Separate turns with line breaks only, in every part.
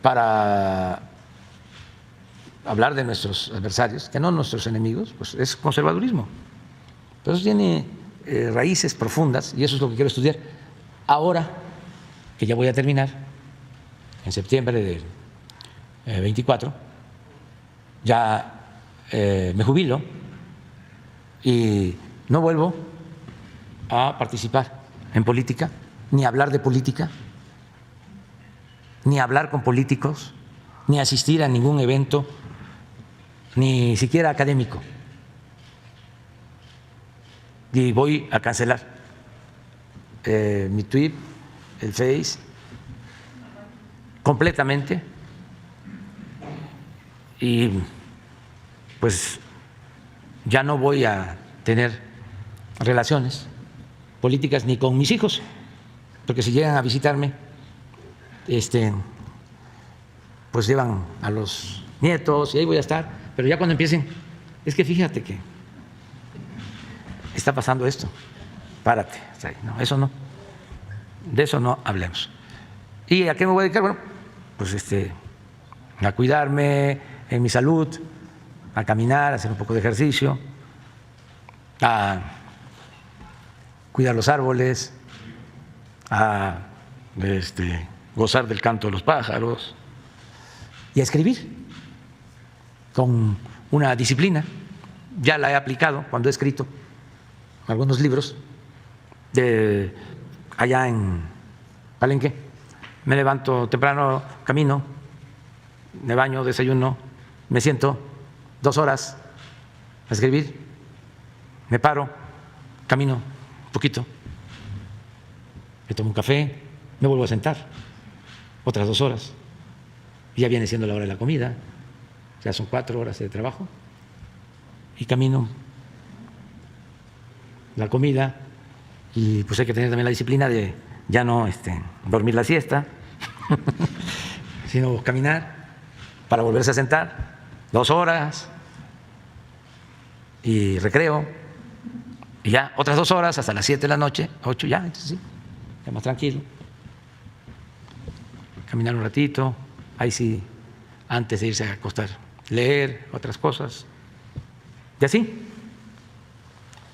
para hablar de nuestros adversarios, que no nuestros enemigos, pues es conservadurismo. Pero eso tiene raíces profundas y eso es lo que quiero estudiar. Ahora que ya voy a terminar, en septiembre del 24, ya me jubilo y no vuelvo a participar en política, ni hablar de política, ni hablar con políticos, ni asistir a ningún evento, ni siquiera académico. Y voy a cancelar mi tweet, el Face, completamente, y pues ya no voy a tener relaciones políticas ni con mis hijos, porque si llegan a visitarme, pues llevan a los nietos y ahí voy a estar, pero ya cuando empiecen, es que fíjate que está pasando esto, párate, no, eso no, de eso no hablemos. ¿Y a qué me voy a dedicar? Bueno, pues a cuidarme en mi salud, a caminar, a hacer un poco de ejercicio, a cuidar los árboles, a gozar del canto de los pájaros y a escribir con una disciplina. Ya la he aplicado cuando he escrito algunos libros allá en Palenque. Me levanto temprano, camino, me baño, desayuno, me siento 2 horas a escribir, me paro, camino un poquito, me tomo un café, me vuelvo a sentar otras 2 horas y ya viene siendo la hora de la comida, ya son 4 horas de trabajo y camino la comida y pues hay que tener también la disciplina de ya no dormir la siesta, sino caminar para volverse a sentar 2 horas y recreo y ya otras 2 horas hasta las 7 de la noche, 8 ya, entonces sí, ya más tranquilo, caminar un ratito, ahí sí, antes de irse a acostar, leer otras cosas y así.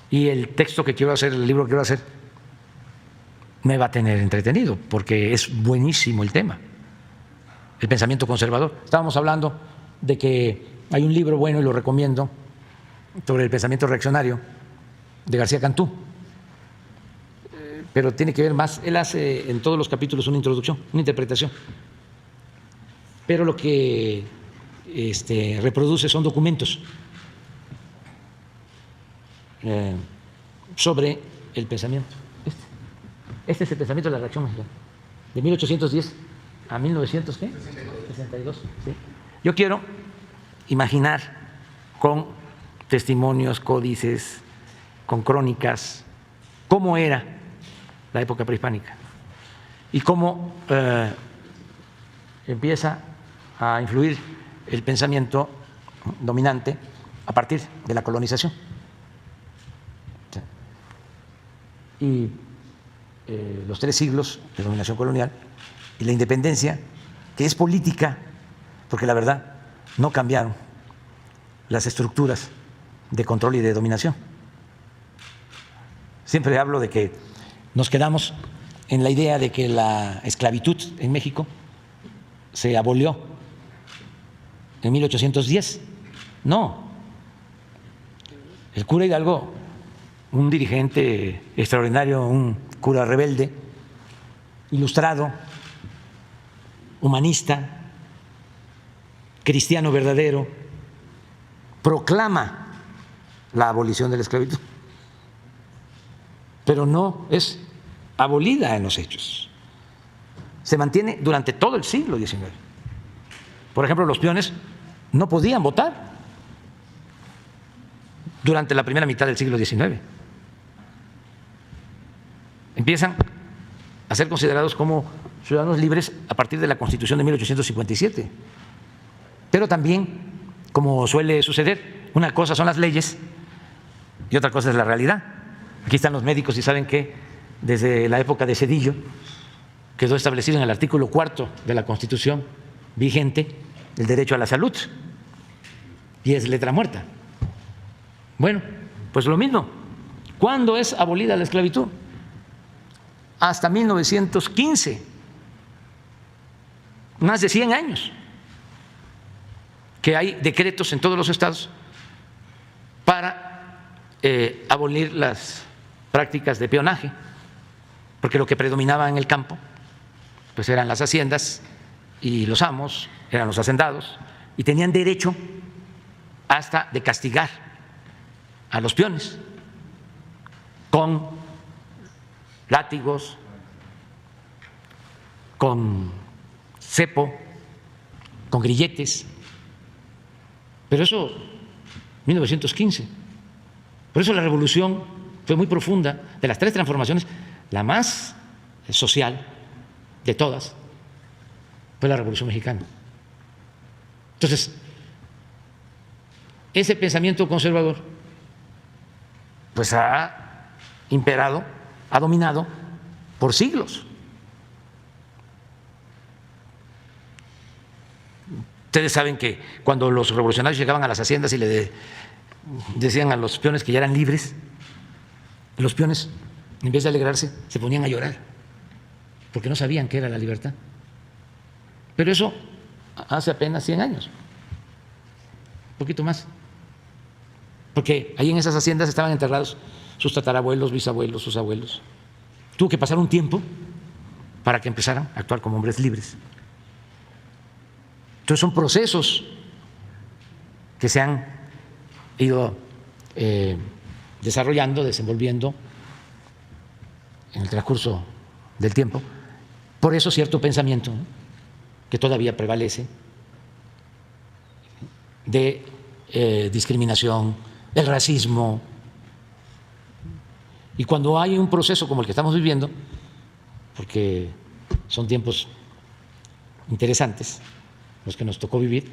Y el texto que quiero hacer, el libro que quiero hacer, me va a tener entretenido porque es buenísimo el tema, el pensamiento conservador. Estábamos hablando de que hay un libro bueno y lo recomiendo sobre el pensamiento reaccionario de García Cantú, pero tiene que ver más, él hace en todos los capítulos una introducción, una interpretación, pero lo que reproduce son documentos sobre el pensamiento. Este es el pensamiento de la reacción mexicana, de 1810 a 1962. ¿Sí? Yo quiero imaginar con testimonios, códices, con crónicas, cómo era la época prehispánica y cómo empieza a influir el pensamiento dominante a partir de la colonización. Y los 3 siglos de dominación colonial y la independencia, que es política, porque la verdad no cambiaron las estructuras de control y de dominación. Siempre hablo de que nos quedamos en la idea de que la esclavitud en México se abolió en 1810. No, el cura Hidalgo, un dirigente extraordinario, un cura rebelde, ilustrado, humanista, cristiano verdadero, proclama la abolición de la esclavitud, pero no es abolida en los hechos. Se mantiene durante todo el siglo XIX. Por ejemplo, los peones no podían votar durante la primera mitad del siglo XIX. Empiezan a ser considerados como ciudadanos libres a partir de la Constitución de 1857. Pero también, como suele suceder, una cosa son las leyes y otra cosa es la realidad. Aquí están los médicos y saben que desde la época de Zedillo quedó establecido en el artículo 4 de la Constitución vigente el derecho a la salud y es letra muerta. Bueno, pues lo mismo. ¿Cuándo es abolida la esclavitud? Hasta 1915, más de 100 años que hay decretos en todos los estados para abolir las prácticas de peonaje, porque lo que predominaba en el campo pues eran las haciendas y los amos eran los hacendados y tenían derecho hasta de castigar a los peones con látigos, con cepo, con grilletes. Pero eso, 1915. Por eso la revolución fue muy profunda. De las tres transformaciones, la más social de todas fue la Revolución Mexicana. Entonces, ese pensamiento conservador pues ha imperado, ha dominado por siglos. Ustedes saben que cuando los revolucionarios llegaban a las haciendas y le decían a los peones que ya eran libres, los peones, en vez de alegrarse, se ponían a llorar, porque no sabían qué era la libertad. Pero eso hace apenas 100 años, un poquito más, porque ahí en esas haciendas estaban enterrados sus tatarabuelos, bisabuelos, sus abuelos. Tuvo que pasar un tiempo para que empezaran a actuar como hombres libres. Entonces son procesos que se han ido desarrollando, desenvolviendo en el transcurso del tiempo. Por eso cierto pensamiento, ¿no?, que todavía prevalece de discriminación, el racismo. Y cuando hay un proceso como el que estamos viviendo, porque son tiempos interesantes los que nos tocó vivir,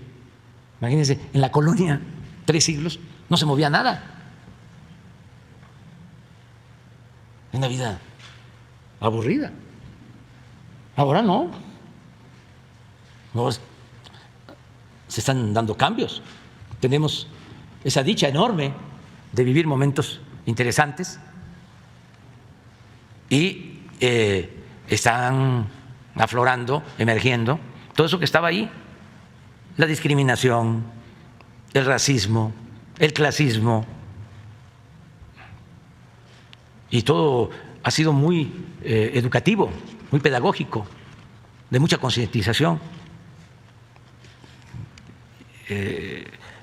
imagínense, en la colonia 3 siglos no se movía nada. Una vida aburrida. Ahora no. No, se están dando cambios. Tenemos esa dicha enorme de vivir momentos interesantes y están aflorando, emergiendo todo eso que estaba ahí: la discriminación, el racismo, el clasismo, y todo ha sido muy educativo, muy pedagógico, de mucha concientización.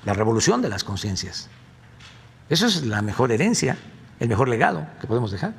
La revolución de las conciencias. Eso es la mejor herencia, el mejor legado que podemos dejar.